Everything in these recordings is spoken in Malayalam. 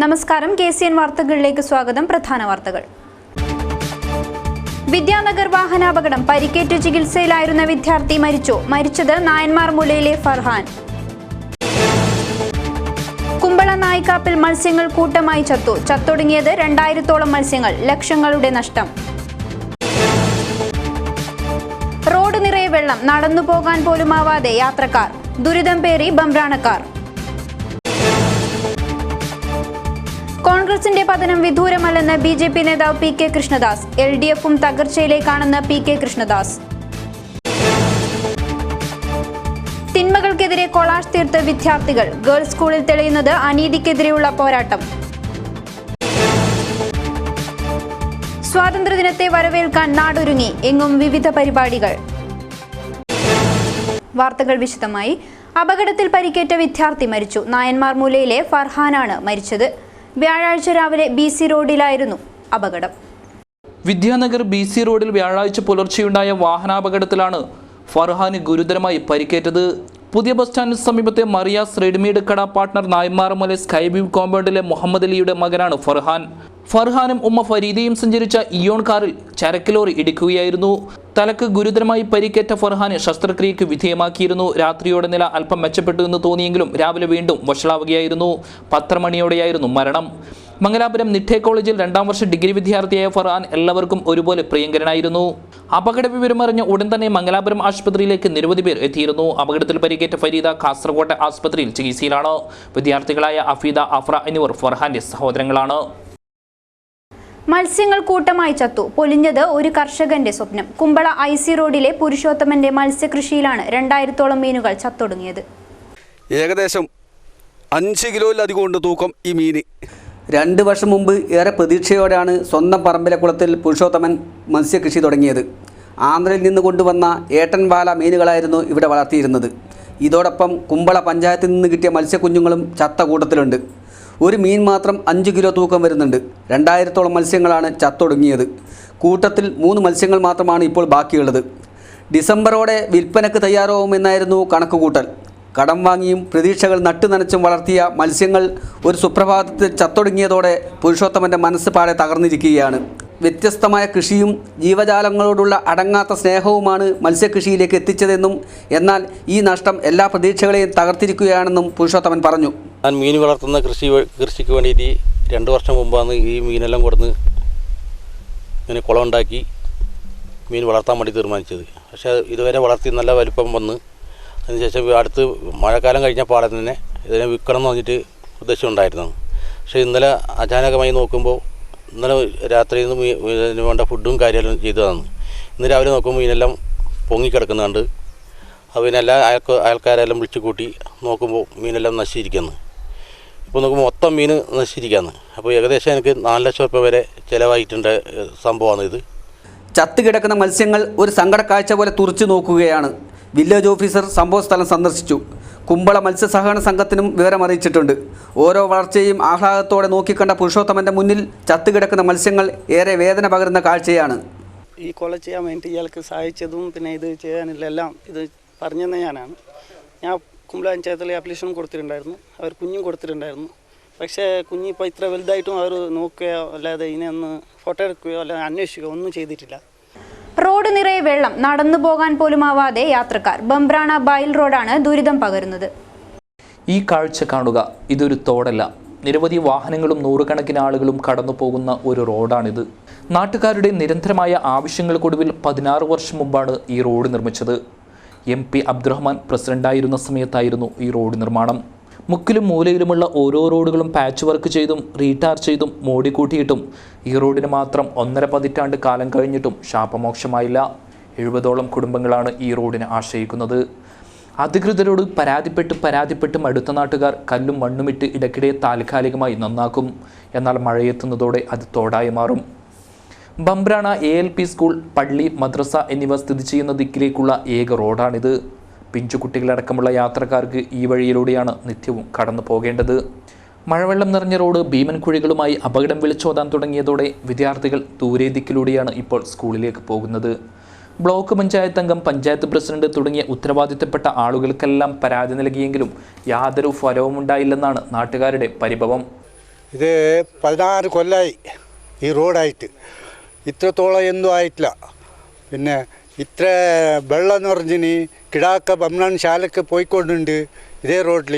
നമസ്കാരം, KCN വാർത്തകളിലേക്ക് സ്വാഗതം. പ്രധാന വാർത്തകൾ. വിദ്യാനഗർ വാഹനാപകടം. പരിക്കേറ്റ് ചികിത്സയിലായിരുന്ന വിദ്യാർത്ഥി മരിച്ചു. മരിച്ചത് നായന്മാർ മൂലയിലെ ഫർഹാൻ. കുമ്പള നായിക്കാപ്പിൽ മത്സ്യങ്ങൾ കൂട്ടമായി ചത്തു. ചത്തൊടുങ്ങിയത് 2000-ഓളം മത്സ്യങ്ങൾ. ലക്ഷങ്ങളുടെ നഷ്ടം. റോഡ് നിറയെ വെള്ളം. നടന്നു പോകാൻ പോലുമാവാതെ യാത്രക്കാർ. ദുരിതം പേറി ബംബ്രാണക്കാർ. കോൺഗ്രസിന്റെ പതനം വിദൂരമല്ലെന്ന് BJP നേതാവ് PK കൃഷ്ണദാസ്. LDFും തകർച്ചയിലേക്കാണെന്ന് PK കൃഷ്ണദാസ്. തിന്മകൾക്കെതിരെ കൊളാഷ് തീർത്ത വിദ്യാർത്ഥികൾ. ഗേൾസ് സ്കൂളിൽ തെളിയുന്നത് അനീതിക്കെതിരെയുള്ള പോരാട്ടം. സ്വാതന്ത്ര്യദിനത്തെ വരവേൽക്കാൻ നാടൊരുങ്ങി. എങ്ങും വിവിധ പരിപാടികൾ. വാർത്തകൾ വിശദമായി. അപകടത്തിൽ പരിക്കേറ്റ വിദ്യാർത്ഥി മരിച്ചു. നായന്മാർ മൂലയിലെ ഫർഹാനാണ് മരിച്ചത്. വ്യാഴാഴ്ച രാവിലെ BC റോഡിലായിരുന്നു അപകടം. വിദ്യാനഗർ BC റോഡിൽ വ്യാഴാഴ്ച പുലർച്ചെയുണ്ടായ വാഹനാപകടത്തിലാണ് ഫർഹാന് ഗുരുതരമായി പരിക്കേറ്റത്. പുതിയ ബസ് സ്റ്റാൻഡിന് സമീപത്തെ മറിയാസ് റെഡിമെയ്ഡ് കട പാർട്ട്ണർ നായന്മാർമല സ്കൈ വ്യൂ കോമ്പൗണ്ടിലെ മുഹമ്മദ് അലിയുടെ മകനാണ് ഫർഹാൻ. ഫർഹാനും ഉമ്മ ഫരീദയും സഞ്ചരിച്ച ഇയോൺ കാറിൽ ചരക്ക് ലോറി ഇടിക്കുകയായിരുന്നു. തലക്ക് ഗുരുതരമായി പരിക്കേറ്റ ഫർഹാനെ ശസ്ത്രക്രിയയ്ക്ക് വിധേയമാക്കിയിരുന്നു. രാത്രിയോടെ നില അല്പം മെച്ചപ്പെട്ടു എന്ന് തോന്നിയെങ്കിലും രാവിലെ വീണ്ടും വഷളാവുകയായിരുന്നു. 10 മണിയോടെയായിരുന്നു മരണം. മംഗലാപുരം നിഠേ കോളേജിൽ 2ാം വർഷ ഡിഗ്രി വിദ്യാർത്ഥിയായ ഫർഹാൻ എല്ലാവർക്കും ഒരുപോലെ പ്രിയങ്കരനായിരുന്നു. അപകട വിവരമറിഞ്ഞ ഉടൻ തന്നെ മംഗലാപുരം ആശുപത്രിയിലേക്ക് നിരവധി പേർ എത്തിയിരുന്നു. അപകടത്തിൽ പരിക്കേറ്റ ഫരീദ കാസർകോട്ടെ ആശുപത്രിയിൽ ചികിത്സയിലാണ്. വിദ്യാർത്ഥികളായ അഫീദ, അഫ്ര എന്നിവർ ഫർഹാന്റെ സഹോദരങ്ങളാണ്. മത്സ്യങ്ങൾ കൂട്ടമായി ചത്തു. പൊലിഞ്ഞത് ഒരു കർഷകന്റെ സ്വപ്നം. കുമ്പള IC റോഡിലെ പുരുഷോത്തമന്റെ മത്സ്യകൃഷിയിലാണ് 2000-ഓളം മീനുകൾ ചത്തൊടുങ്ങിയത്. ഏകദേശം 5 കിലോയിലധികം ഉണ്ട് തൂക്കം ഈ മീന്. 2 വർഷം മുമ്പ് ഏറെ പ്രതീക്ഷയോടെയാണ് സ്വന്തം പറമ്പിലെ കുളത്തിൽ പുരുഷോത്തമൻ മത്സ്യകൃഷി തുടങ്ങിയത്. ആന്ധ്രയിൽ നിന്ന് കൊണ്ടുവന്ന ഏട്ടൻവാല മീനുകളായിരുന്നു ഇവിടെ വളർത്തിയിരുന്നത്. ഇതോടൊപ്പം കുമ്പള പഞ്ചായത്തിൽ നിന്ന് കിട്ടിയ മത്സ്യക്കുഞ്ഞുങ്ങളും ചത്ത കൂട്ടത്തിലുണ്ട്. ഒരു മീൻ മാത്രം 5 കിലോ തൂക്കം വരുന്നുണ്ട്. 2000-ഓളം മത്സ്യങ്ങളാണ് ചത്തൊടുങ്ങിയത്. കൂട്ടത്തിൽ 3 മത്സ്യങ്ങൾ മാത്രമാണ് ഇപ്പോൾ ബാക്കിയുള്ളത്. ഡിസംബറോടെ വിൽപ്പനയ്ക്ക് തയ്യാറാവുമെന്നായിരുന്നു കണക്കുകൂട്ടൽ. കടം വാങ്ങിയും പ്രതീക്ഷകൾ നട്ടുനനച്ചും വളർത്തിയ മത്സ്യങ്ങൾ ഒരു സുപ്രഭാതത്തിൽ ചത്തൊടുങ്ങിയതോടെ പുരുഷോത്തമൻ്റെ മനസ്സ് പാടെ തകർന്നിരിക്കുകയാണ്. വ്യത്യസ്തമായ കൃഷിയും ജീവജാലങ്ങളോടുള്ള അടങ്ങാത്ത സ്നേഹവുമാണ് മത്സ്യകൃഷിയിലേക്ക് എത്തിച്ചതെന്നും എന്നാൽ ഈ നഷ്ടം എല്ലാ പ്രതീക്ഷകളെയും തകർത്തിരിക്കുകയാണെന്നും പുരുഷോത്തമൻ പറഞ്ഞു. ഞാൻ മീൻ വളർത്തുന്ന കൃഷിക്ക് വേണ്ടിയിട്ട് 2 വർഷം മുമ്പാണ് ഈ മീനെല്ലാം കൊടുന്ന് ഇങ്ങനെ കുളം ഉണ്ടാക്കി മീൻ വളർത്താൻ വേണ്ടി തീരുമാനിച്ചത്. പക്ഷേ ഇതുവരെ വളർത്തി നല്ല വലിപ്പം വന്ന് അതിനുശേഷം അടുത്ത് മഴക്കാലം കഴിഞ്ഞ പാടെ തന്നെ ഇതിനെ വിൽക്കണം എന്ന് പറഞ്ഞിട്ട് ഉദ്ദേശം ഉണ്ടായിരുന്നത്. പക്ഷേ ഇന്നലെ അചാനകമായി നോക്കുമ്പോൾ ഇന്നലെ രാത്രിയിൽ നിന്ന് ഇതിന് വേണ്ട ഫുഡും കാര്യമെല്ലാം ചെയ്തതാണ്. ഇന്ന് രാവിലെ നോക്കുമ്പോൾ മീനെല്ലാം പൊങ്ങിക്കിടക്കുന്നുണ്ട്. അപ്പോൾ പിന്നെ അയൽക്കാരെല്ലാം വിളിച്ചു കൂട്ടി നോക്കുമ്പോൾ മീനെല്ലാം നശിച്ചിരിക്കുന്നു. ഇപ്പോൾ നോക്കുമ്പോൾ മൊത്തം മീൻ നശിച്ചിരിക്കുകയാണ്. അപ്പോൾ ഏകദേശം എനിക്ക് 4 ലക്ഷം രൂപ വരെ ചിലവായിട്ടുണ്ട് സംഭവമാണ് ഇത്. ചത്തുകിടക്കുന്ന മത്സ്യങ്ങൾ ഒരു സങ്കടക്കാഴ്ച പോലെ തുറച്ചു നോക്കുകയാണ്. വില്ലേജ് ഓഫീസർ സംഭവസ്ഥലം സന്ദർശിച്ചു. കുമ്പള മത്സ്യസഹകരണ സംഘത്തിനും വിവരമറിയിച്ചിട്ടുണ്ട്. ഓരോ വളർച്ചയും ആഹ്ലാദത്തോടെ നോക്കിക്കണ്ട പുരുഷോത്തമൻ്റെ മുന്നിൽ ചത്തുകിടക്കുന്ന മത്സ്യങ്ങൾ ഏറെ വേദന പകരുന്ന കാഴ്ചയാണ്. ഈ കൊല ചെയ്യാൻ വേണ്ടി ഇയാൾക്ക് സഹായിച്ചതും പിന്നെ ഇത് ചെയ്യാനില്ല എല്ലാം ഇത് പറഞ്ഞത് ഞാനാണ്. ഞാൻ കുമ്പള പഞ്ചായത്തിൽ ആപ്ലിക്കേഷൻ കൊടുത്തിട്ടുണ്ടായിരുന്നു. അവർ കുഞ്ഞും കൊടുത്തിട്ടുണ്ടായിരുന്നു. പക്ഷേ കുഞ്ഞിപ്പോൾ ഇത്ര വലുതായിട്ടും അവർ നോക്കുകയോ അല്ലാതെ ഇതിനെ ഒന്ന് ഫോട്ടോ എടുക്കുകയോ അല്ലാതെ അന്വേഷിക്കുകയോ ഒന്നും ചെയ്തിട്ടില്ല. റോഡ് നിറയെ വെള്ളം. നടന്നു പോകാൻ പോലുമാവാതെ യാത്രക്കാർ. ബംബ്രാണ ബൈൽ റോഡാണ് ദുരിതം പകരുന്നത്. ഈ കാഴ്ച കാണുക. ഇതൊരു തോടല്ല. നിരവധി വാഹനങ്ങളും നൂറുകണക്കിന് ആളുകളും കടന്നു പോകുന്ന ഒരു റോഡാണിത്. നാട്ടുകാരുടെ നിരന്തരമായ ആവശ്യങ്ങൾക്കൊടുവിൽ 16 വർഷം മുമ്പാണ് ഈ റോഡ് നിർമ്മിച്ചത്. MP അബ്ദുറഹ്മാൻ പ്രസിഡന്റായിരുന്ന സമയത്തായിരുന്നു ഈ റോഡ് നിർമ്മാണം. മുക്കിലും മൂലയിലുമുള്ള ഓരോ റോഡുകളും പാച്ച് വർക്ക് ചെയ്തും റീടാർ ചെയ്തും മോടിക്കൂട്ടിയിട്ടും ഈ റോഡിന് മാത്രം 1.5 പതിറ്റാണ്ട് കാലം കഴിഞ്ഞിട്ടും ശാപമോക്ഷമായില്ല. 70ഓളം കുടുംബങ്ങളാണ് ഈ റോഡിനെ ആശ്രയിക്കുന്നത്. അധികൃതരോട് പരാതിപ്പെട്ട് മടുത്ത നാട്ടുകാർ കല്ലും മണ്ണുമിട്ട് ഇടയ്ക്കിടെ താൽക്കാലികമായി നന്നാക്കും. എന്നാൽ മഴയെത്തുന്നതോടെ അത് തോടായി മാറും. ബംബ്രാണ ALP സ്കൂൾ, പള്ളി, മദ്രസ എന്നിവ സ്ഥിതി ചെയ്യുന്ന ദിക്കിലേക്കുള്ള ഏക റോഡാണിത്. പിഞ്ചുകുട്ടികളടക്കമുള്ള യാത്രക്കാർക്ക് ഈ വഴിയിലൂടെയാണ് നിത്യവും കടന്നു പോകേണ്ടത്. മഴവെള്ളം നിറഞ്ഞ റോഡ് ഭീമൻ കുഴികളുമായി അപകടം വിളിച്ചോതാൻ തുടങ്ങിയതോടെ വിദ്യാർത്ഥികൾ ദൂരെ ദിക്കിലൂടെയാണ് ഇപ്പോൾ സ്കൂളിലേക്ക് പോകുന്നത്. ബ്ലോക്ക് പഞ്ചായത്ത് അംഗം, പഞ്ചായത്ത് പ്രസിഡന്റ് തുടങ്ങിയ ഉത്തരവാദിത്തപ്പെട്ട ആളുകൾക്കെല്ലാം പരാതി നൽകിയെങ്കിലും യാതൊരു ഫലവും ഉണ്ടായില്ലെന്നാണ് നാട്ടുകാരുടെ പരിഭവം. ഇത് 16 കൊല്ലമായി ഈ റോഡായിട്ട്. ഇത്രത്തോളം എന്തും ആയിട്ടില്ല. പിന്നെ ഇത്ര വെള്ളം എന്ന് പറഞ്ഞിന് കിടാക്ക ബംനാൻ ശാലക്ക് പോയിക്കൊണ്ടുണ്ട് ഇതേ റോഡിൽ.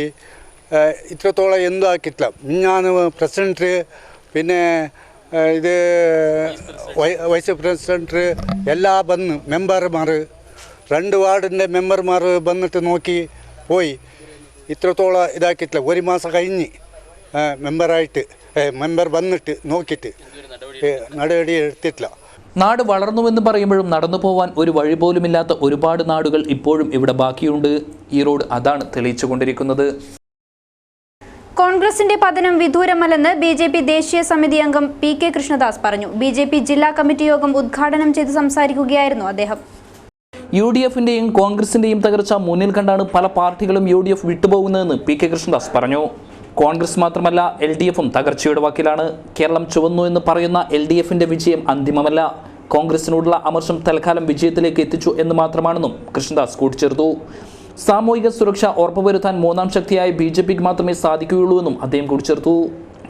ഇത്രത്തോളം എന്തും ആക്കിയിട്ടില്ല. ഞാൻ പ്രസിഡൻറ്റ് പിന്നെ ഇത് വൈസ് പ്രസിഡൻറ്റ് എല്ലാ വന്ന് മെമ്പർമാർ 2 വാർഡിൻ്റെ മെമ്പർമാർ വന്നിട്ട് നോക്കി പോയി. ഇത്രത്തോളം ഇതാക്കിയിട്ടില്ല. 1 മാസം കഴിഞ്ഞ് മെമ്പർ വന്നിട്ട് നോക്കിയിട്ട് നടപടി എടുത്തിട്ടില്ല. നാട് വളർന്നുവെന്ന് പറയുമ്പോഴും നടന്നു പോവാൻ ഒരു വഴി പോലുമില്ലാത്ത ഒരുപാട് നാടുകൾ ഇപ്പോഴും ഇവിടെ ബാക്കിയുണ്ട്. ഈ റോഡ് അതാണ് തെളിയിച്ചുകൊണ്ടിരിക്കുന്നത്. കോൺഗ്രസിന്റെ പതനം വിദൂരമല്ലെന്ന് BJP ദേശീയ സമിതി അംഗം PK കൃഷ്ണദാസ് പറഞ്ഞു. BJP ജില്ലാ കമ്മിറ്റി യോഗം ഉദ്ഘാടനം ചെയ്ത് സംസാരിക്കുകയായിരുന്നു അദ്ദേഹം. UDFന്റെയും കോൺഗ്രസിന്റെയും തകർച്ച മുന്നിൽ കണ്ടാണ് പല പാർട്ടികളും UDF വിട്ടുപോകുന്നതെന്ന് PK കൃഷ്ണദാസ് പറഞ്ഞു. കോൺഗ്രസ് മാത്രമല്ല LDFും തകർച്ചയുടെ വാക്കിലാണ്. കേരളം ചുവന്നു എന്ന് പറയുന്ന LDFന്റെ വിജയം അന്തിമമല്ല. കോൺഗ്രസിനോടുള്ള അമർഷം തൽക്കാലം വിജയത്തിലേക്ക് എത്തിച്ചു എന്ന് മാത്രമാണെന്നും കൃഷ്ണദാസ് കൂട്ടിച്ചേർത്തു. സാമൂഹിക സുരക്ഷ ഉറപ്പുവരുത്താൻ മൂന്നാം ശക്തിയായ BJPക്ക് മാത്രമേ സാധിക്കുകയുള്ളൂ എന്നും അദ്ദേഹം കൂട്ടിച്ചേർത്തു.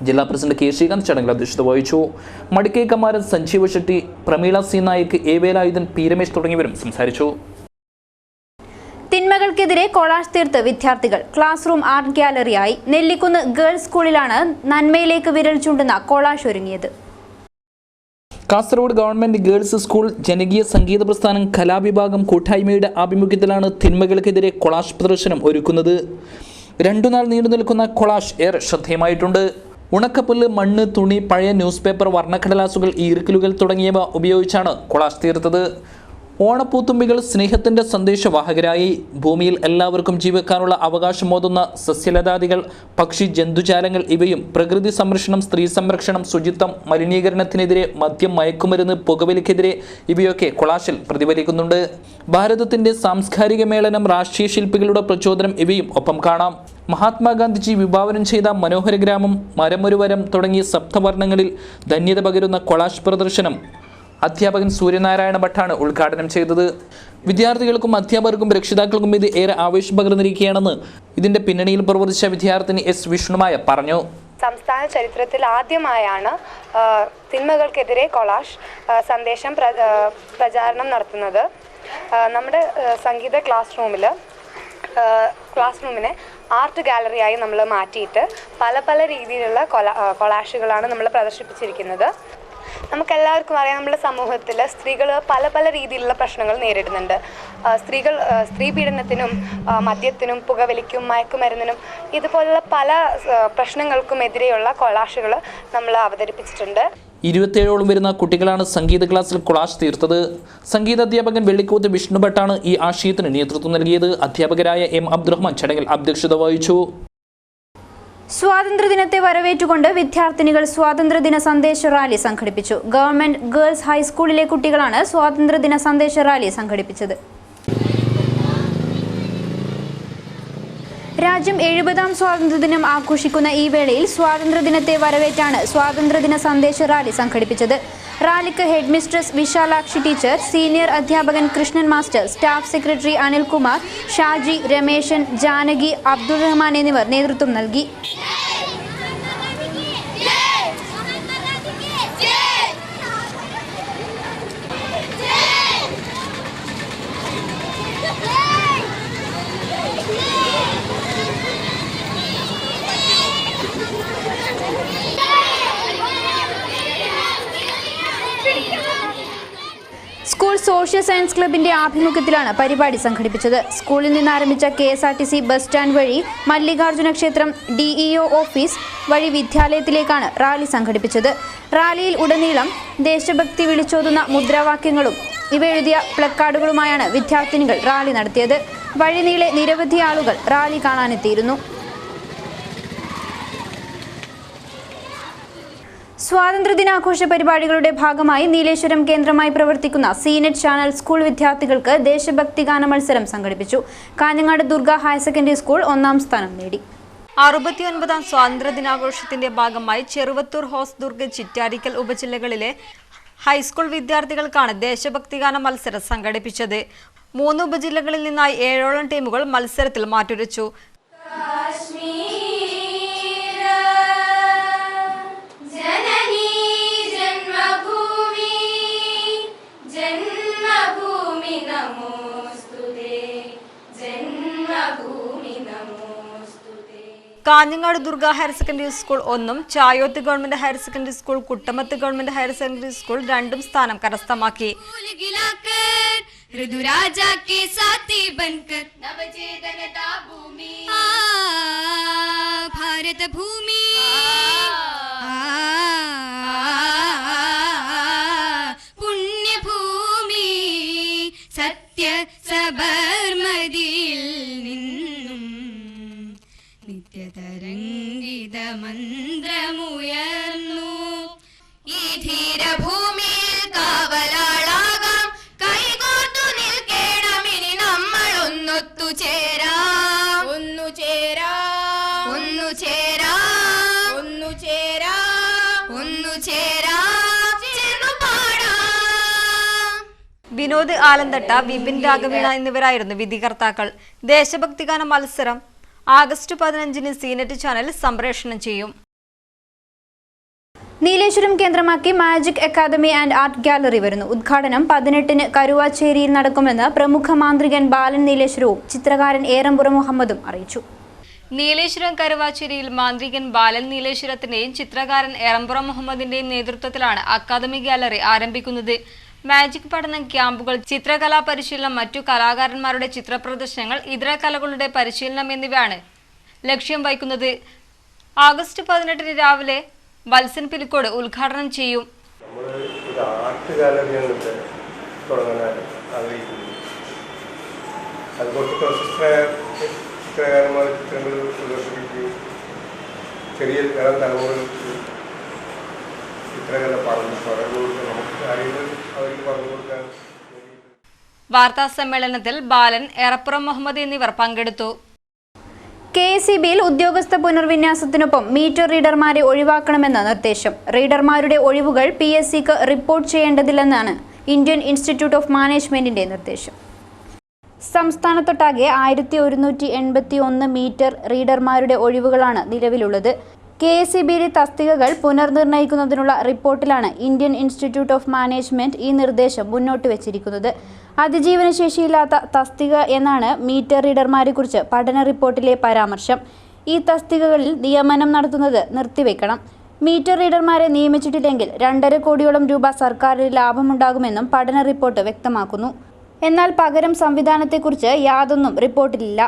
ജില്ലാ പ്രസിഡന്റ് K ശ്രീകാന്ത് ചടങ്ങിൽ അധ്യക്ഷത വഹിച്ചു. Madikai Kamaran, Sanjeeva Shetty, Prameela C Naik, A Velayudhan, P Ramesh തുടങ്ങിയവരും സംസാരിച്ചു. തിന്മകൾക്കെതിരെ കൊളാഷ് തീർത്ത് വിദ്യാർത്ഥികൾ. ക്ലാസ് റൂം ആർട്ട് ഗ്യാലറിയായി. നെല്ലിക്കുന്ന് ഗേൾസ് സ്കൂളിലാണ് നന്മയിലേക്ക് വിരൽ ചൂണ്ടുന്ന കൊളാഷ് ഒരുങ്ങിയത്. കാസർഗോഡ് ഗവൺമെന്റ് ഗേൾസ് സ്കൂൾ ജനകീയ സംഗീത പ്രസ്ഥാനം കലാവിഭാഗം കൂട്ടായ്മയുടെ ആഭിമുഖ്യത്തിലാണ് തിന്മകൾക്കെതിരെ കൊളാഷ് പ്രദർശനം ഒരുക്കുന്നത്. 2 നാൾ നീണ്ടു നിൽക്കുന്ന കൊളാഷ് ഏറെ ശ്രദ്ധേയമായിട്ടുണ്ട്. ഉണക്കപ്പുല്ല്, മണ്ണ്, തുണി, പഴയ ന്യൂസ് പേപ്പർ, വർണ്ണക്കടലാസുകൾ, ഈർക്കിലുകൾ തുടങ്ങിയവ ഉപയോഗിച്ചാണ് കൊളാഷ് തീർത്തത്. ഓണപ്പൂത്തുമ്പികൾ സ്നേഹത്തിൻ്റെ സന്ദേശവാഹകരായി. ഭൂമിയിൽ എല്ലാവർക്കും ജീവിക്കാനുള്ള അവകാശമോതുന്ന സസ്യലതാദികൾ, പക്ഷി, ജന്തുജാലങ്ങൾ ഇവയും പ്രകൃതി സംരക്ഷണം, സ്ത്രീ സംരക്ഷണം, ശുചിത്വം, മലിനീകരണത്തിനെതിരെ, മദ്യം, മയക്കുമരുന്ന്, പുകവലിക്കെതിരെ ഇവയൊക്കെ കൊളാഷിൽ പ്രതിഫലിക്കുന്നുണ്ട്. ഭാരതത്തിൻ്റെ സാംസ്കാരിക മേളനം, രാഷ്ട്രീയ ശില്പികളുടെ പ്രചോദനം ഇവയും ഒപ്പം കാണാം. മഹാത്മാഗാന്ധിജി വിഭാവനം ചെയ്ത മനോഹര ഗ്രാമം, മരമൊരു വരം തുടങ്ങിയ സപ്തവർണ്ണങ്ങളിൽ ധന്യത പകരുന്ന കൊളാഷ് പ്രദർശനം അധ്യാപകൻ സൂര്യനാരായണ ഭട്ടാണ് ഉദ്ഘാടനം ചെയ്തത്. വിദ്യാർത്ഥികൾക്കും അധ്യാപകർക്കും രക്ഷിതാക്കൾക്കും ഇത് ഏറെ ആവേശം പകർന്നിരിക്കുകയാണെന്ന് ഇതിന്റെ പിന്നണിയിൽ പ്രവർത്തിച്ച വിദ്യാർത്ഥിനി S വിഷ്ണുമായ പറഞ്ഞു. സംസ്ഥാന ചരിത്രത്തിൽ ആദ്യമായാണ് തിന്മകൾക്കെതിരെ കൊളാഷ് സന്ദേശം പ്രചാരണം നടത്തുന്നത്. നമ്മുടെ സംഗീത ക്ലാസ് റൂമിനെ ആർട്ട് ഗാലറിയായി നമ്മൾ മാറ്റിയിട്ട് പല രീതിയിലുള്ള കൊളാഷുകളാണ് നമ്മൾ പ്രദർശിപ്പിച്ചിരിക്കുന്നത്. നമുക്കെല്ലാവർക്കും അറിയാം, നമ്മുടെ സമൂഹത്തിൽ സ്ത്രീകൾ പല രീതിയിലുള്ള പ്രശ്നങ്ങൾ നേരിടുന്നുണ്ട്. സ്ത്രീ പീഡനത്തിനും മദ്യത്തിനും പുകവലിക്കും മയക്കുമരുന്നിനും ഇതുപോലുള്ള പല പ്രശ്നങ്ങൾക്കുമെതിരെയുള്ള കൊളാഷുകൾ നമ്മൾ അവതരിപ്പിച്ചിട്ടുണ്ട്. 27ഓളം വരുന്ന കുട്ടികളാണ് സംഗീത ക്ലാസ്സിൽ കൊളാഷ് തീർത്തത്. സംഗീത അധ്യാപകൻ വെള്ളിക്കോത്ത് വിഷ്ണു ഭട്ടാണ് ഈ ആശയത്തിന് നേതൃത്വം നൽകിയത്. അധ്യാപകരായ M അബ്ദുറഹ്മാൻ ചടങ്ങിൽ അധ്യക്ഷത വഹിച്ചു. സ്വാതന്ത്ര്യദിനത്തെ വരവേറ്റുകൊണ്ട് വിദ്യാർത്ഥിനികൾ സ്വാതന്ത്ര്യദിന സന്ദേശ റാലി സംഘടിപ്പിച്ചു. ഗവൺമെന്റ് ഗേൾസ് ഹൈസ്കൂളിലെ കുട്ടികളാണ് സ്വാതന്ത്ര്യദിന സന്ദേശ റാലി സംഘടിപ്പിച്ചത്. രാജ്യം 70ാം സ്വാതന്ത്ര്യദിനം ആഘോഷിക്കുന്ന ഈ വേളയിൽ സ്വാതന്ത്ര്യദിനത്തെ വരവേറ്റാണ് സ്വാതന്ത്ര്യദിന സന്ദേശ റാലി സംഘടിപ്പിച്ചത്. റാലിക്ക് head mistress Vishalakshi teacher, senior അധ്യാപകൻ Krishnan master, staff secretary Anilkumar, Shaji, Rameshan, Janaki, Abdul Rahman എന്നിവർ നേതൃത്വം നൽകി. സ്കൂൾ സോഷ്യൽ സയൻസ് ക്ലബിന്റെ ആഭിമുഖ്യത്തിലാണ് പരിപാടി സംഘടിപ്പിച്ചത്. സ്കൂളിൽ നിന്ന് ആരംഭിച്ച KSRTC ബസ് സ്റ്റാൻഡ് വഴി മല്ലികാർജുന ക്ഷേത്രം DEO ഓഫീസ് വഴി വിദ്യാലയത്തിലേക്കാണ് റാലി സംഘടിപ്പിച്ചത്. റാലിയിൽ ഉടനീളം ദേശഭക്തി വിളിച്ചോതുന്ന മുദ്രാവാക്യങ്ങളും ഇവയെഴുതിയ പ്ലക്കാർഡുകളുമായാണ് വിദ്യാർത്ഥിനികൾ റാലി നടത്തിയത്. വഴിനീളെ നിരവധി ആളുകൾ റാലി കാണാനെത്തിയിരുന്നു. സ്വാതന്ത്ര്യദിനാഘോഷ പരിപാടികളുടെ ഭാഗമായി നീലേശ്വരം കേന്ദ്രമായി പ്രവർത്തിക്കുന്ന സീനെറ്റ് ചാനൽ സ്കൂൾ വിദ്യാർത്ഥികൾക്ക് ദേശഭക്തി ഗാന മത്സരം സംഘടിപ്പിച്ചു. Kanhangad Durga higher secondary school 1ാം സ്ഥാനം നേടി. 69ാം സ്വാതന്ത്ര്യദിനാഘോഷത്തിന്റെ ഭാഗമായി ചെറുവത്തൂർ, ഹോസ്ദുർഗ്, ചിറ്റാരിക്കൽ ഉപജില്ലകളിലെ ഹൈസ്കൂൾ വിദ്യാർത്ഥികൾക്കാണ് ദേശഭക്തിഗാന മത്സരം സംഘടിപ്പിച്ചത്. 3 ഉപജില്ലകളിൽ നിന്നായി 7ഓളം ടീമുകൾ മത്സരത്തിൽ മാറ്റുരച്ചു. ജന്മഭൂമി നമോസ്തുതേ ജന്മഭൂമി നമോസ്തുതേ. Kanhangad Durga higher secondary school 1ഉം Chayoth government higher secondary school, Kuttamath government higher secondary school 2ഉം സ്ഥാനം കരസ്ഥമാക്കി. ഋതുരാജാ के साथी बनकर नवचेतनता भूमि भारत भूमि पुण्य भूमि सत्य सबर्मदिल निन्नुम नित्य तरंगित मന്ത്രമുയർന്നു ഈ ധീരഭൂമിയിൽ കാവലാളാകാം കൈകോർത്തു നിൽക്കണം ഇനി നമ്മൾ ഒന്നു ചേരാ ഒന്നു ചേരാ ഒന്നു ചേരാ ഒന്നു ചേരാ ഒന്നു ചേരാ ചേർന്നു പാടാം. വിനോദ് ആലന്തട്ട, വിപിൻ രാഘവീണ എന്നിവരായിരുന്നു വിധികർത്താക്കൾ. ദേശഭക്തിഗാന മത്സരം ആഗസ്റ്റ് 15-ന് സീനെറ്റ് ചാനൽ സംപ്രേഷണം ചെയ്യും. നീലേശ്വരം കേന്ദ്രമാക്കി magic academy and art gallery വരുന്നു. ഉദ്ഘാടനം 18-ന് കരുവാച്ചേരിയിൽ നടക്കുമെന്ന് പ്രമുഖ മാന്ത്രികൻ ബാലൻ നീലേശ്വരവും ചിത്രകാരൻ ഏറമ്പുറം മുഹമ്മദും അറിയിച്ചു. നീലേശ്വരം കരുവാച്ചേരിയിൽ മാന്ത്രികൻ ബാലൻ നീലേശ്വരത്തിന്റെയും ചിത്രകാരൻ ഏറമ്പുറം മുഹമ്മദിന്റെയും നേതൃത്വത്തിലാണ് അക്കാദമി ഗാലറി ആരംഭിക്കുന്നത്. മാജിക് പഠനം ക്യാമ്പുകൾ, ചിത്രകലാ പരിശീലനം, മറ്റു കലാകാരന്മാരുടെ ചിത്രപ്രദർശനങ്ങൾ, ഇതര കലകളുടെ പരിശീലനം എന്നിവയാണ് ലക്ഷ്യം വയ്ക്കുന്നത്. ആഗസ്റ്റ് 18-ന് രാവിലെ വത്സൻ പിലിക്കോട് ഉദ്ഘാടനം ചെയ്യും. ചെറിയ തലമുറകൾക്ക് ചിത്രകല പറഞ്ഞു നമുക്ക് കാര്യങ്ങൾ അവർക്ക് പറഞ്ഞു കൊടുക്കാൻ. വാർത്താ സമ്മേളനത്തിൽ ബാലൻ, ഏറപ്പുറം മുഹമ്മദ് എന്നിവർ പങ്കെടുത്തു. KSEBയിൽ ഉദ്യോഗസ്ഥ പുനർവിന്യാസത്തിനൊപ്പം മീറ്റർ റീഡർമാരെ ഒഴിവാക്കണമെന്ന നിർദ്ദേശം. റീഡർമാരുടെ ഒഴിവുകൾ PSCക്ക് റിപ്പോർട്ട് ചെയ്യേണ്ടതില്ലെന്നാണ് ഇന്ത്യൻ ഇൻസ്റ്റിറ്റ്യൂട്ട് ഓഫ് മാനേജ്മെന്റിന്റെ നിർദ്ദേശം. സംസ്ഥാനത്തൊട്ടാകെ 1181 മീറ്റർ റീഡർമാരുടെ ഒഴിവുകളാണ് നിലവിലുള്ളത്. KSEBയിലെ തസ്തികകൾ പുനർനിർണയിക്കുന്നതിനുള്ള റിപ്പോർട്ടിലാണ് ഇന്ത്യൻ ഇൻസ്റ്റിറ്റ്യൂട്ട് ഓഫ് മാനേജ്മെന്റ് ഈ നിർദ്ദേശം മുന്നോട്ട് വെച്ചിരിക്കുന്നത്. അതിജീവനശേഷിയില്ലാത്ത തസ്തിക എന്നാണ് മീറ്റർ റീഡർമാരെക്കുറിച്ച് പഠന റിപ്പോർട്ടിലെ പരാമർശം. ഈ തസ്തികകളിൽ നിയമനം നടത്തുന്നത് നിർത്തിവെക്കണം. മീറ്റർ റീഡർമാരെ നിയമിച്ചിട്ടില്ലെങ്കിൽ 2.5 കോടിയോളം രൂപ സർക്കാരിന് ലാഭമുണ്ടാകുമെന്നും പഠന റിപ്പോർട്ട് വ്യക്തമാക്കുന്നു. എന്നാൽ പകരം സംവിധാനത്തെക്കുറിച്ച് യാതൊന്നും റിപ്പോർട്ടിലില്ല.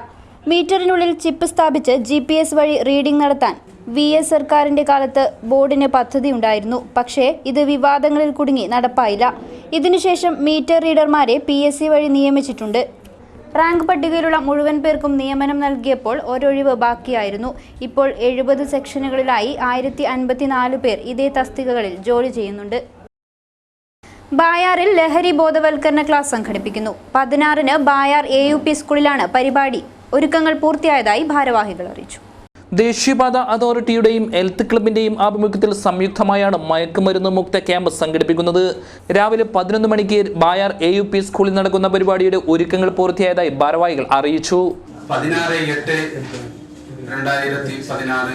മീറ്ററിനുള്ളിൽ ചിപ്പ് സ്ഥാപിച്ച് GPS വഴി റീഡിംഗ് നടത്താൻ VS സർക്കാരിൻ്റെ കാലത്ത് ബോർഡിന് പദ്ധതി ഉണ്ടായിരുന്നു. പക്ഷേ ഇത് വിവാദങ്ങളിൽ കുടുങ്ങി നടപ്പായില്ല. ഇതിനുശേഷം മീറ്റർ റീഡർമാരെ PSC വഴി നിയമിച്ചിട്ടുണ്ട്. റാങ്ക് പട്ടികയിലുള്ള മുഴുവൻ പേർക്കും നിയമനം നൽകിയപ്പോൾ ഒരൊഴിവ് ബാക്കിയായിരുന്നു. ഇപ്പോൾ 70 സെക്ഷനുകളിലായി 1054 പേർ ഇതേ തസ്തികകളിൽ ജോലി ചെയ്യുന്നുണ്ട്. ബായാറിൽ ലഹരി ബോധവൽക്കരണ ക്ലാസ് സംഘടിപ്പിക്കുന്നു. 16-ന് ബായാർ AUP സ്കൂളിലാണ് പരിപാടി. ഒരുക്കങ്ങൾ പൂർത്തിയായതായി ഭാരവാഹികൾ അറിയിച്ചു. ദേശീയപാത അതോറിറ്റിയുടെയും ഹെൽത്ത് ക്ലബിന്റെയും ആഭിമുഖ്യത്തിൽ സംയുക്തമായാണ് മയക്കുമരുന്ന് മുക്ത ക്യാമ്പ് സംഘടിപ്പിക്കുന്നത്. രാവിലെ 11 മണിക്ക് ബായാർ AUP സ്കൂളിൽ നടക്കുന്ന പരിപാടിയുടെ ഒരുക്കങ്ങൾ പൂർത്തിയായതായി ഭാരവാഹികൾ അറിയിച്ചു. 16/8/2016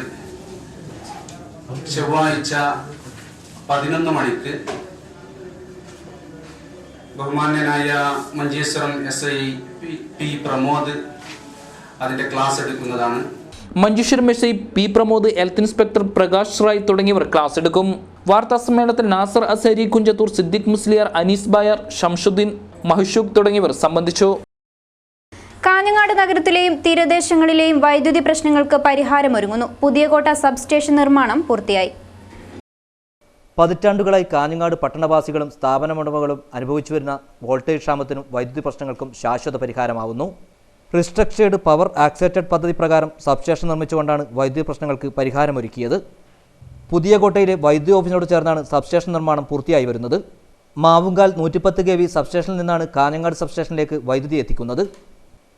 ചൊവ്വാഴ്ച 11 മണിക്ക് ബഹുമാന്യനായ മഞ്ചേശ്വരം SI P പ്രമോദ് അതിന്റെ ക്ലാസ് എടുക്കുന്നതാണ്. Manjeshwaram SI P Pramod, health inspector Prakash Rai തുടങ്ങിയവർ ക്ലാസ് എടുക്കും. വാർത്താ സമ്മേളനത്തിൽ നാസർ അസരി, കുഞ്ചത്തൂർ സിദ്ദിഖ് മുസ്ലിയാർ, അനീസ് ബായർ, ഷംഷുദ്ദീൻ, മഹ്ഷൂഖ് തുടങ്ങിയവർ സംബന്ധിച്ചു. കാഞ്ഞങ്ങാട് നഗരത്തിലെയും തീരദേശങ്ങളിലെയും വൈദ്യുതി പ്രശ്നങ്ങൾക്ക് പരിഹാരമൊരുങ്ങുന്നു. പുതിയകോട്ട സബ്സ്റ്റേഷൻ നിർമ്മാണം പൂർത്തിയായി. പതിറ്റാണ്ടുകളായി കാഞ്ഞങ്ങാട് പട്ടണവാസികളും സ്ഥാപനമുടമകളും അനുഭവിച്ചുവരുന്ന വോൾട്ടേജ് ക്ഷാമത്തിനും വൈദ്യുതി പ്രശ്നങ്ങൾക്കും ശാശ്വത പരിഹാരമാവുന്നു. റിസ്ട്രക്ചേർഡ് പവർ ആക്സേറ്റഡ് പദ്ധതി പ്രകാരം സബ്സ്റ്റേഷൻ നിർമ്മിച്ചുകൊണ്ടാണ് വൈദ്യുതി പ്രശ്നങ്ങൾക്ക് പരിഹാരമൊരുക്കിയത്. പുതിയകോട്ടയിലെ വൈദ്യുതി ഓഫീസിനോട് ചേർന്നാണ് സബ്സ്റ്റേഷൻ നിർമ്മാണം പൂർത്തിയായി വരുന്നത്. മാവുങ്കാൽ 110 kV സബ്സ്റ്റേഷനിൽ നിന്നാണ് കാഞ്ഞങ്ങാട് സബ്സ്റ്റേഷനിലേക്ക് വൈദ്യുതി എത്തിക്കുന്നത്.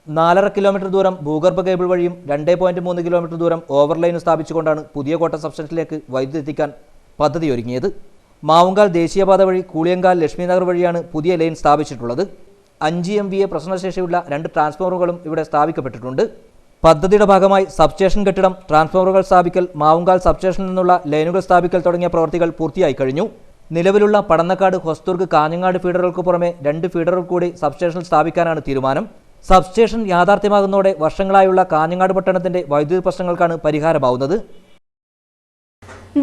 4.5 കിലോമീറ്റർ ദൂരം ഭൂഗർഭ കേബിൾ വഴിയും 2.3 കിലോമീറ്റർ ദൂരം ഓവർലൈനും സ്ഥാപിച്ചുകൊണ്ടാണ് പുതിയകോട്ട സബ്സ്റ്റേഷനിലേക്ക് വൈദ്യുതി എത്തിക്കാൻ പദ്ധതി ഒരുങ്ങിയത്. മാവുങ്കാൽ ദേശീയപാത വഴി കൂളിയങ്കാൽ ലക്ഷ്മിനഗർ വഴിയാണ് പുതിയ ലൈൻ സ്ഥാപിച്ചിട്ടുള്ളത്. 5 MVA പ്രശ്നശേഷിയുള്ള 2 ട്രാൻസ്ഫോമറുകളും ഇവിടെ സ്ഥാപിക്കപ്പെട്ടിട്ടുണ്ട്. പദ്ധതിയുടെ ഭാഗമായി സബ്സ്റ്റേഷൻ കെട്ടിടം, ട്രാൻസ്ഫോമറുകൾ സ്ഥാപിക്കൽ, മാവുങ്കാൽ സബ്സ്റ്റേഷനിൽ നിന്നുള്ള ലൈനുകൾ സ്ഥാപിക്കൽ തുടങ്ങിയ പ്രവൃത്തികൾ പൂർത്തിയായി കഴിഞ്ഞു. നിലവിലുള്ള പടന്നക്കാട്, ഹൊസ്ദുർഗ്, കാഞ്ഞങ്ങാട് ഫീഡറുകൾക്ക് പുറമെ 2 ഫീഡറുകൾ കൂടി സബ്സ്റ്റേഷൻ സ്ഥാപിക്കാനാണ് തീരുമാനം. സബ്സ്റ്റേഷൻ യാഥാർത്ഥ്യമാകുന്നതോടെ വർഷങ്ങളായുള്ള കാഞ്ഞങ്ങാട് പട്ടണത്തിന്റെ വൈദ്യുതി പ്രശ്നങ്ങൾക്കാണ് പരിഹാരമാവുന്നത്.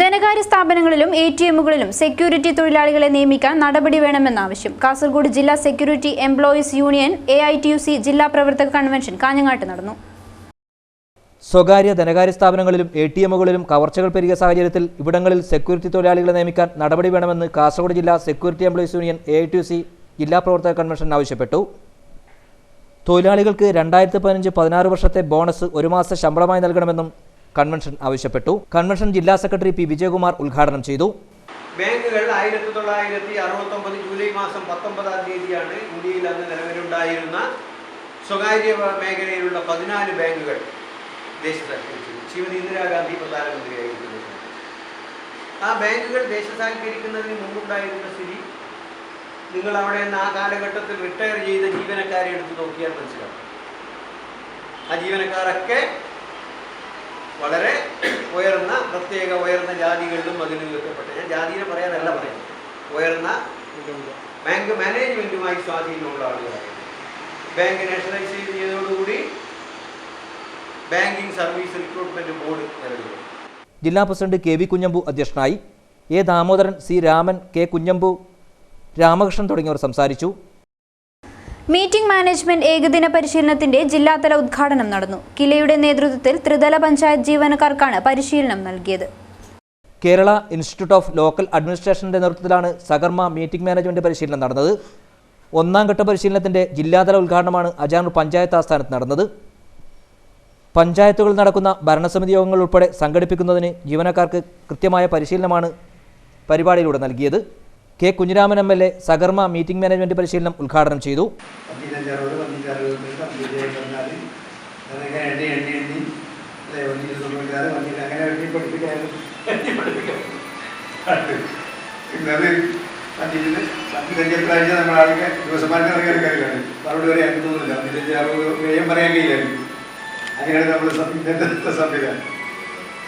ധനകാര്യ സ്ഥാപനങ്ങളിലും ATMകളിലും സെക്യൂരിറ്റി തൊഴിലാളികളെ നിയമിക്കാൻ നടപടി വേണമെന്ന ആവശ്യം. കാസർഗോഡ് ജില്ലാ സെക്യൂരിറ്റി എംപ്ലോയീസ് യൂണിയൻ AITUC ജില്ലാ പ്രവർത്തക കൺവെൻഷൻ കാഞ്ഞങ്ങാട്ട് നടന്നു. സ്വകാര്യ ധനകാര്യ സ്ഥാപനങ്ങളിലും ATMകളിലും കവർച്ചകൾ പെരുകിയ സാഹചര്യത്തിൽ ഇവിടങ്ങളിൽ സെക്യൂരിറ്റി തൊഴിലാളികളെ നിയമിക്കാൻ നടപടി വേണമെന്ന് കാസർഗോഡ് ജില്ലാ സെക്യൂരിറ്റി എംപ്ലോയീസ് യൂണിയൻ AITUC ജില്ലാ പ്രവർത്തക കൺവെൻഷൻ ആവശ്യപ്പെട്ടു. തൊഴിലാളികൾക്ക് 2015-16 വർഷത്തെ ബോണസ് 1 മാസ ശമ്പളമായി നൽകണമെന്നും കൺവെൻഷൻ ആവശ്യപ്പെട്ടു. കൺവെൻഷൻ ജില്ലാ സെക്രട്ടറി P. വിജയകുമാർ ഉദ്ഘാടനം ചെയ്തു. ബാങ്കുകൾ 1969 ജൂലൈ മാസം 19-ാം തീയതിയാണ് ഇന്ത്യയിൽ അന്ന് നിലവിലുണ്ടായിരുന്ന സ്വകാര്യ മേഖലയിലുള്ള 14 ബാങ്കുകൾ ദേശസാൽക്കരിച്ചത്. ശ്രീമതി ഇന്ദിരാഗാന്ധി പ്രധാനമന്ത്രിയായിരിക്കുന്ന ആ ബാങ്കുകൾ ദേശസാൽക്കരിക്കുന്നതിന് മുമ്പുണ്ടായിരുന്ന സ്ഥിതി നിങ്ങൾ അവിടെ നിന്ന് ആ കാലഘട്ടത്തിൽ റിട്ടയർ ചെയ്ത ജീവനക്കാരെ എടുത്ത് നോക്കിയാൽ മനസ്സിലാവും. ആ ജീവനക്കാരൊക്കെ വളരെ ഉയർന്ന ജാതികളിലും അതിൽ നിൽക്കപ്പെട്ട, ഞാൻ ജാതിയെ പറയാനല്ല പറയുന്നത്, ഉയർന്ന ബാങ്ക് മാനേജ്മെൻറ്റുമായി സ്വാധീനമുള്ള ആളുകളായിരുന്നു. ബാങ്ക് നാഷണലൈസ് ചെയ്തതോടുകൂടി ബാങ്കിങ് സർവീസ് റിക്രൂട്ട്മെന്റ് ബോർഡ് നിലവിൽ. ജില്ലാ പ്രസിഡന്റ് KV കുഞ്ഞമ്പു അധ്യക്ഷനായി. A. Damodaran, C. Raman, K. Kunhambu, Ramakrishnan തുടങ്ങിയവർ സംസാരിച്ചു. മീറ്റിംഗ് മാനേജ്മെന്റ് ഏകദിന പരിശീലനത്തിന്റെ ജില്ലാതല ഉദ്ഘാടനം നടന്നു. കിലയുടെ നേതൃത്വത്തിൽ ത്രിതല പഞ്ചായത്ത് ജീവനക്കാർക്കാണ് പരിശീലനം നൽകിയത്. കേരള ഇൻസ്റ്റിറ്റ്യൂട്ട് ഓഫ് ലോക്കൽ അഡ്മിനിസ്ട്രേഷന്റെ നേതൃത്വത്തിലാണ് സകർമ്മ മീറ്റിംഗ് മാനേജ്മെന്റ് പരിശീലനം നടന്നത്. 1ാം ഘട്ട പരിശീലനത്തിന്റെ ജില്ലാതല ഉദ്ഘാടനമാണ് അജാനൂർ പഞ്ചായത്ത് ആസ്ഥാനത്ത് നടന്നത്. പഞ്ചായത്തുകളിൽ നടക്കുന്ന ഭരണസമിതി യോഗങ്ങൾ ഉൾപ്പെടെ സംഘടിപ്പിക്കുന്നതിന് ജീവനക്കാർക്ക് കൃത്യമായ പരിശീലനമാണ് പരിപാടിയിലൂടെ നൽകിയത്. K. Kunhiraman MLA Sakarma meeting management പരിശീലനം ഉദ്ഘാടനം ചെയ്തു. അങ്ങനെയാണ് നമ്മൾ സംവിധാനം.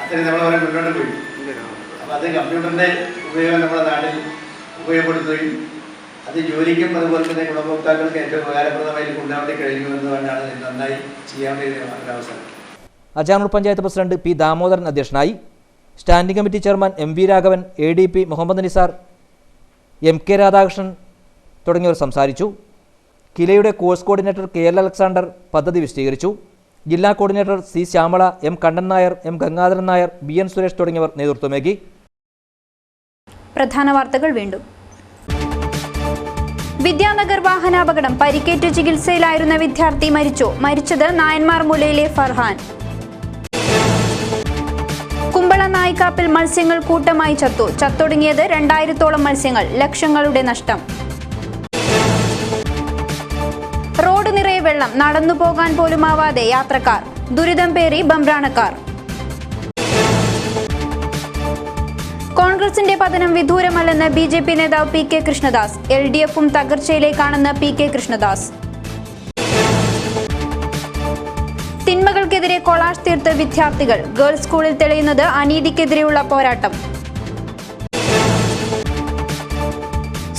അത്രയും നമ്മളവരെ മുന്നോട്ട് പോയി. അപ്പോൾ അത് കമ്പ്യൂട്ടറിൻ്റെ ഉപയോഗം നമ്മുടെ നാട്ടിൽ ഉപയോഗപ്പെടുത്തുകയും അത് ജോലിക്കും അതുപോലെ തന്നെ ഗുണഭോക്താക്കൾക്ക് ഏറ്റവും ഉപകാരപ്രദമായി കൊണ്ടുപോകാൻ കഴിയുമെന്നുകൊണ്ടാണ് നന്നായി ചെയ്യാൻ കഴിയുന്ന ഒരവസരം. Ajanur panchayat president P. ദാമോദരൻ അധ്യക്ഷനായി. Standing committee chairman MV Raghavan, ADP Muhammad Nisar, MK Radhakrishnan തുടങ്ങിയവർ സംസാരിച്ചു. കിലയുടെ കോഴ്സ് കോർഡിനേറ്റർ KL അലക്സാണ്ടർ പദ്ധതി വിശദീകരിച്ചു. ജില്ലാ coordinator C. Shyamala, M. Kannan Nair, M. Gangadharan Nair, BN Suresh തുടങ്ങിയവർ നേതൃത്വമേകി. പ്രധാന വാർത്തകൾ വീണ്ടും. വിദ്യാനഗർ വാഹനാപകടം, പരിക്കേറ്റ് ചികിത്സയിലായിരുന്ന വിദ്യാർത്ഥി മരിച്ചു. മരിച്ചത് നായന്മാർ മൂലയിലെ ഫർഹാൻ. കുമ്പള നായിക്കാപ്പിൽ മത്സ്യങ്ങൾ കൂട്ടമായി ചത്തു. ചത്തൊടുങ്ങിയത് 2000-ഓളം മത്സ്യങ്ങൾ. ലക്ഷങ്ങളുടെ നഷ്ടം. റോഡ് നിറയെ വെള്ളം, നടന്നു പോകാൻ പോലുമാവാതെ യാത്രക്കാർ. ദുരിതം പേറി ബംബ്രാണക്കാർ. കോൺഗ്രസിന്റെ പതനം വിദൂരമല്ലെന്ന് BJP നേതാവ് PK കൃഷ്ണദാസ്. LDFും തകർച്ചയിലേക്കാണെന്ന് PK കൃഷ്ണദാസ്. തിന്മകൾക്കെതിരെ കൊളാഷ് തീർത്ത് വിദ്യാർത്ഥികൾ. ഗേൾസ് സ്കൂളിൽ തെളിയുന്നത് അനീതിക്കെതിരെയുള്ള പോരാട്ടം.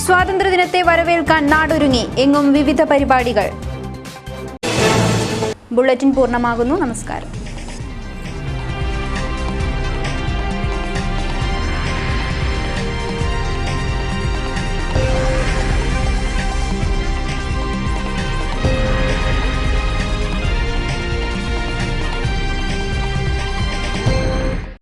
സ്വാതന്ത്ര്യദിനത്തെ വരവേൽക്കാൻ നാടൊരുങ്ങി. എങ്ങും വിവിധ പരിപാടികൾ. ബുള്ളറ്റിൻ പൂർണ്ണമാകുന്നു. നമസ്കാരം.